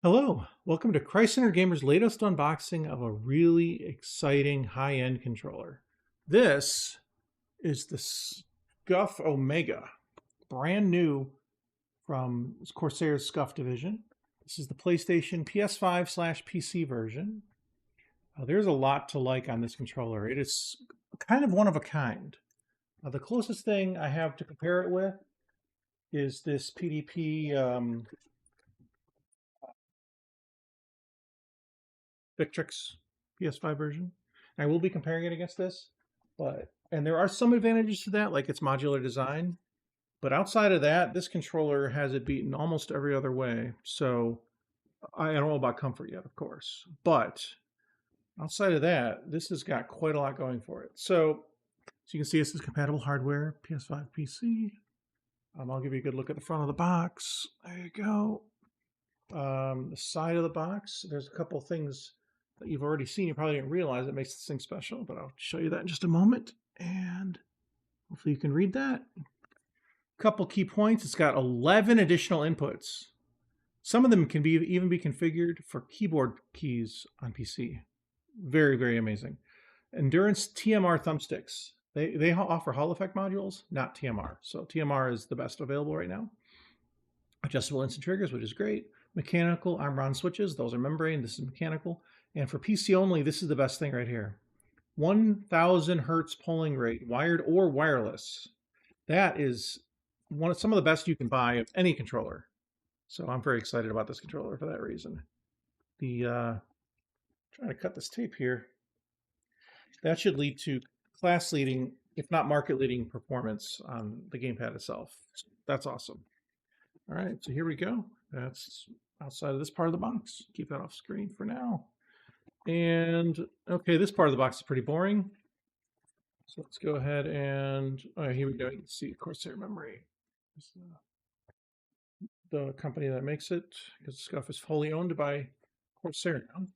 Hello, welcome to Christ Center Gamers' latest unboxing of a really exciting high-end controller. This is the SCUF Omega, brand new from Corsair's SCUF division. This is the PlayStation PS5/PC version. There's a lot to like on this controller. It is kind of one of a kind. The closest thing I have to compare it with is this PDP Victrix PS5 version. I will be comparing it against this, and there are some advantages to that, like its modular design. But outside of that, this controller has it beaten almost every other way. So I don't know about comfort yet, of course. But outside of that, this has got quite a lot going for it. So you can see this is compatible hardware, PS5, PC. I'll give you a good look at the front of the box. There you go. The side of the box, there's a couple things that you've already seen. You probably didn't realize it makes this thing special, but I'll show you that in just a moment. And hopefully you can read that. Couple key points. It's got 11 additional inputs. Some of them can even be configured for keyboard keys on PC. Very, very amazing. Endurance TMR thumbsticks. They offer Hall effect modules, not TMR. So TMR is the best available right now. Adjustable instant triggers, which is great. Mechanical Omron switches. Those are membrane. This is mechanical. And for PC only, this is the best thing right here. 1000 hertz polling rate, wired or wireless. That is some of the best you can buy of any controller. So I'm very excited about this controller for that reason. Trying to cut this tape here. That should lead to class leading, if not market leading performance on the gamepad itself. So that's awesome. All right, so here we go. That's outside of this part of the box. Keep that off screen for now. And okay, this part of the box is pretty boring. So let's go ahead and, here we go. You can see Corsair memory. The company that makes it, because SCUF is wholly owned by Corsair now.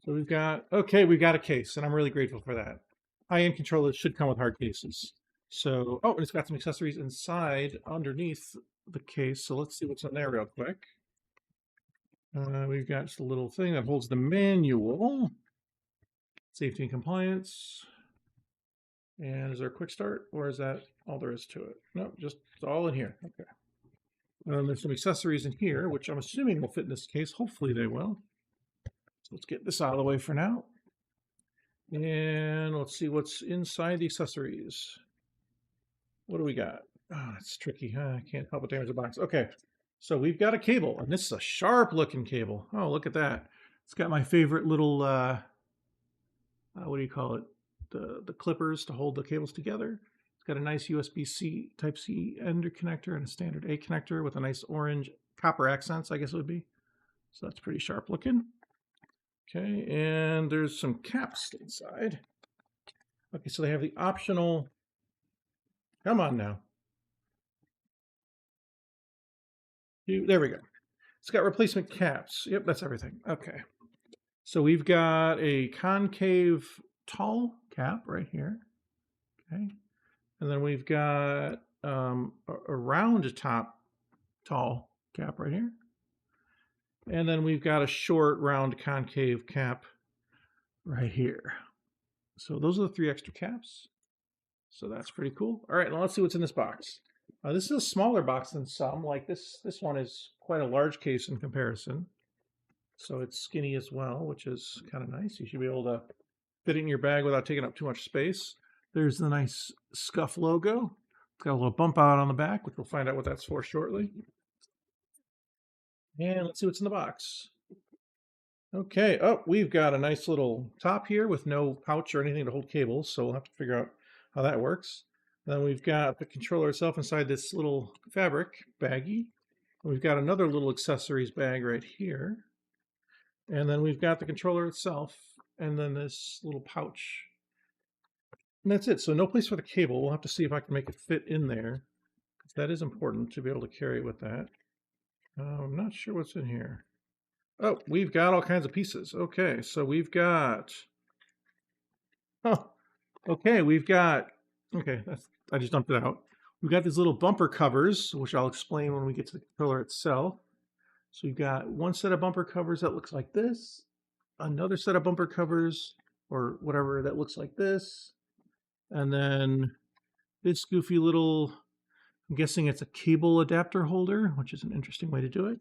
So we've got a case, and I'm really grateful for that. High-end controllers should come with hard cases. So, and it's got some accessories inside underneath the case. So let's see what's in there real quick. We've got just a little thing that holds the manual, safety and compliance. And is there a quick start, or is that all there is to it? No, just it's all in here. Okay. There's some accessories in here, which I'm assuming will fit in this case. Hopefully they will. So let's get this out of the way for now. And let's see what's inside the accessories. What do we got? Oh, it's tricky. I can't help but damage the box. Okay. So we've got a cable, and this is a sharp looking cable. Oh, look at that. It's got my favorite little, what do you call it? The clippers to hold the cables together. It's got a nice USB-C Type-C ender connector and a standard A connector with a nice orange copper accents, I guess it would be. So that's pretty sharp looking. Okay, and there's some caps inside. Okay, so they have the optional, come on now. There we go. It's got replacement caps. Yep, that's everything. Okay. So we've got a concave tall cap right here. Okay. And then we've got a round top tall cap right here. And then we've got a short round concave cap right here. So those are the 3 extra caps. So that's pretty cool. All right, now let's see what's in this box. This is a smaller box than some. Like this one is quite a large case in comparison. So it's skinny as well, which is kind of nice. You should be able to fit it in your bag without taking up too much space. There's the nice SCUF logo. It's got a little bump out on the back, which we'll find out what that's for shortly. And let's see what's in the box. Okay, we've got a nice little top here with no pouch or anything to hold cables, so we'll have to figure out how that works. Then we've got the controller itself inside this little fabric baggie. We've got another little accessories bag right here. And then we've got the controller itself, and then this little pouch. And that's it. So no place for the cable. We'll have to see if I can make it fit in there. That is important to be able to carry with that. I'm not sure what's in here. Oh, we've got all kinds of pieces. Okay, so we've got... okay, I just dumped it out. We've got these little bumper covers, which I'll explain when we get to the controller itself. So you've got one set of bumper covers that looks like this, another set of bumper covers or whatever that looks like this, and then this goofy little, I'm guessing it's a cable adapter holder, which is an interesting way to do it.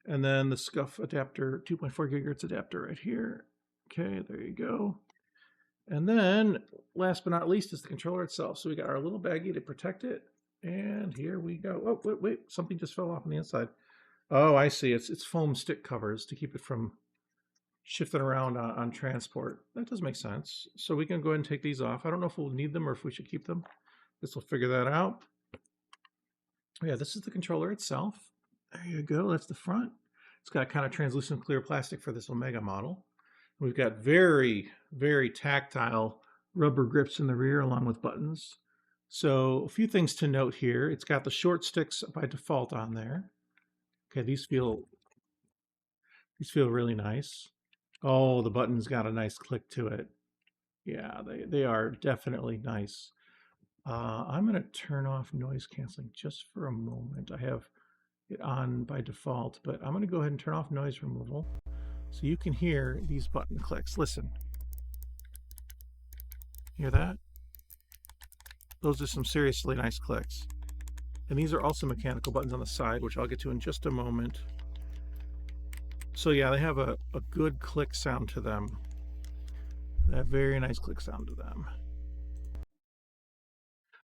And then the SCUF adapter, 2.4 gigahertz adapter right here. Okay, there you go. And then last but not least is the controller itself. So we got our little baggie to protect it. And here we go. Oh, wait, something just fell off on the inside. Oh, I see. It's foam stick covers to keep it from shifting around on transport. That does make sense. So we can go ahead and take these off. I don't know if we'll need them or if we should keep them. This will figure that out. Yeah, this is the controller itself. There you go. That's the front. It's got kind of translucent clear plastic for this Omega model. We've got very, very tactile rubber grips in the rear along with buttons. So a few things to note here. It's got the short sticks by default on there. Okay, these feel really nice. Oh, the button's got a nice click to it. Yeah, they are definitely nice. I'm going to turn off noise canceling just for a moment. I have it on by default, but I'm going to go ahead and turn off noise removal so you can hear these button clicks. Listen. Hear that? Those are some seriously nice clicks. And these are also mechanical buttons on the side, which I'll get to in just a moment. So yeah, they have a good click sound to them. That very nice click sound to them.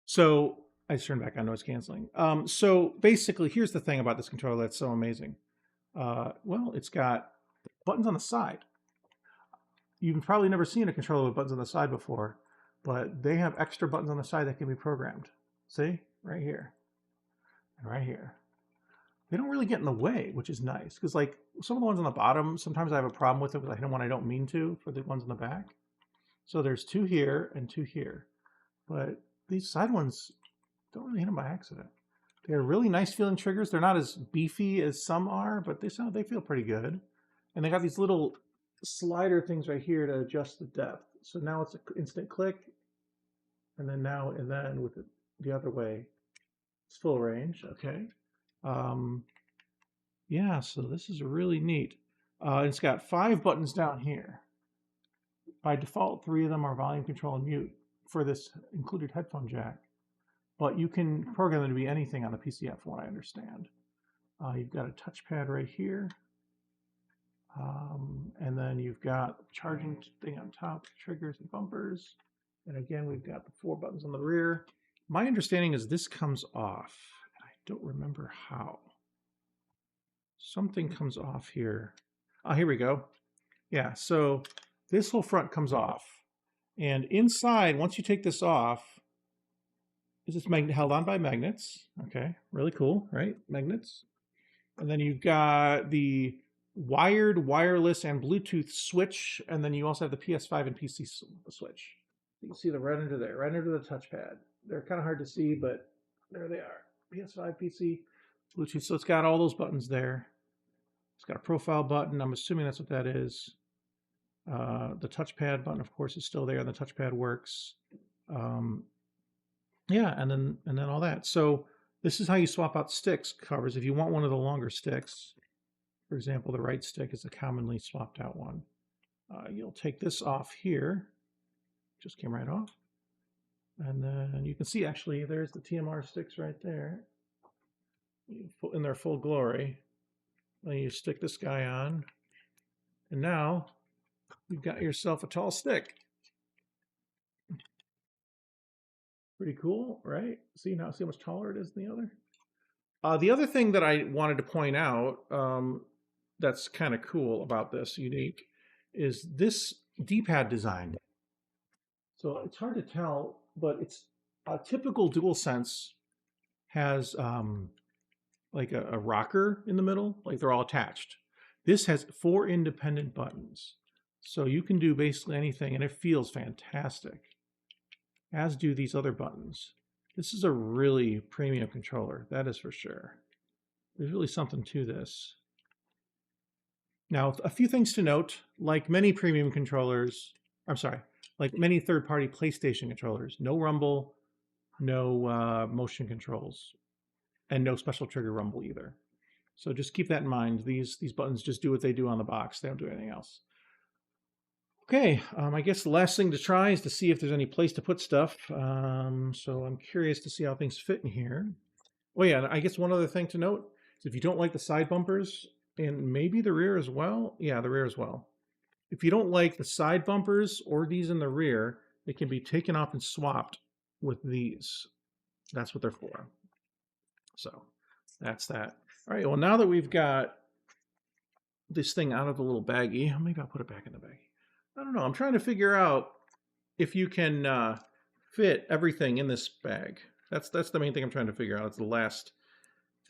So I just turned back on noise canceling. So basically, here's the thing about this controller that's so amazing. Well, it's got buttons on the side. You've probably never seen a controller with buttons on the side before, but they have extra buttons on the side that can be programmed. See? Right here. And right here. They don't really get in the way, which is nice. Because like some of the ones on the bottom, sometimes I have a problem with it because I hit them when I don't mean to for the ones in the back. So there's two here and two here. But these side ones don't really hit them by accident. They're really nice feeling triggers. They're not as beefy as some are, but they feel pretty good. And they got these little slider things right here to adjust the depth. So now it's an instant click. And then now and then with it the other way, it's full range. Okay. Yeah, so this is really neat. It's got 5 buttons down here. By default, 3 of them are volume control and mute for this included headphone jack. But you can program them to be anything on the PCF, from what I understand. You've got a touchpad right here. And then you've got the charging thing on top, triggers and bumpers. And again, we've got the 4 buttons on the rear. My understanding is this comes off. I don't remember how. Something comes off here. Oh, here we go. Yeah, so this whole front comes off. And inside, once you take this off, is this magnet held on by magnets. Okay, really cool, right? Magnets. And then you've got the wired, wireless, and Bluetooth switch. And then you also have the PS5 and PC switch. You can see them right under there, right under the touchpad. They're kind of hard to see, but there they are. PS5, PC, Bluetooth. So it's got all those buttons there. It's got a profile button. I'm assuming that's what that is. The touchpad button, of course, is still there, and the touchpad works. Yeah, and then all that. So this is how you swap out sticks covers. If you want one of the longer sticks, for example, the right stick is a commonly swapped out one. You'll take this off here. Just came right off. And then you can see, actually, there's the TMR sticks right there in their full glory. Then you stick this guy on, and now you've got yourself a tall stick. Pretty cool, right? See how much taller it is than the other? The other thing that I wanted to point out that's kind of cool about this, unique, is this D-pad design. So it's hard to tell, but it's a typical DualSense has like a rocker in the middle, like they're all attached. This has 4 independent buttons. So you can do basically anything, and it feels fantastic, as do these other buttons. This is a really premium controller, that is for sure. There's really something to this. Now, a few things to note, like many premium controllers, I'm sorry, like many third-party PlayStation controllers, no rumble, no motion controls, and no special trigger rumble either. So just keep that in mind. These buttons just do what they do on the box. They don't do anything else. Okay, I guess the last thing to try is to see if there's any place to put stuff. So I'm curious to see how things fit in here. Oh yeah, and I guess one other thing to note is if you don't like the side bumpers, and maybe the rear as well. Yeah, the rear as well. If you don't like the side bumpers or these in the rear, they can be taken off and swapped with these. That's what they're for. So that's that. All right, well, now that we've got this thing out of the little baggie, maybe I'll put it back in the baggie. I don't know. I'm trying to figure out if you can fit everything in this bag. That's the main thing I'm trying to figure out. It's the last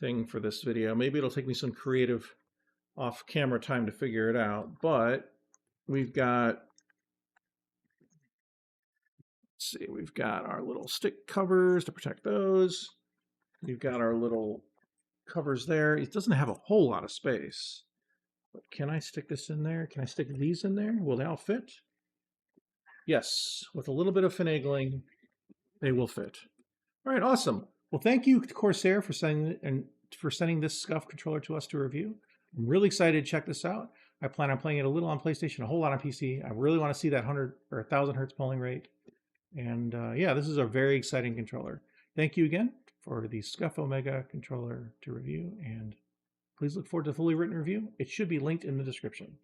thing for this video. Maybe it'll take me some creative off-camera time to figure it out. But we've got, let's see, we've got our little stick covers to protect those. We've got our little covers there. It doesn't have a whole lot of space. But can I stick this in there? Can I stick these in there? Will they all fit? Yes, with a little bit of finagling, they will fit. All right, awesome. Well, thank you to Corsair for sending this SCUF controller to us to review. I'm really excited to check this out. I plan on playing it a little on PlayStation, a whole lot on PC. I really want to see that 100 or 1,000 hertz polling rate. And yeah, this is a very exciting controller. Thank you again for the SCUF Omega controller to review, and please look forward to the fully written review. It should be linked in the description.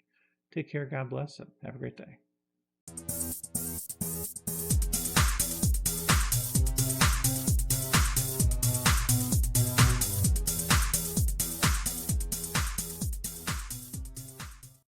Take care, God bless, and have a great day.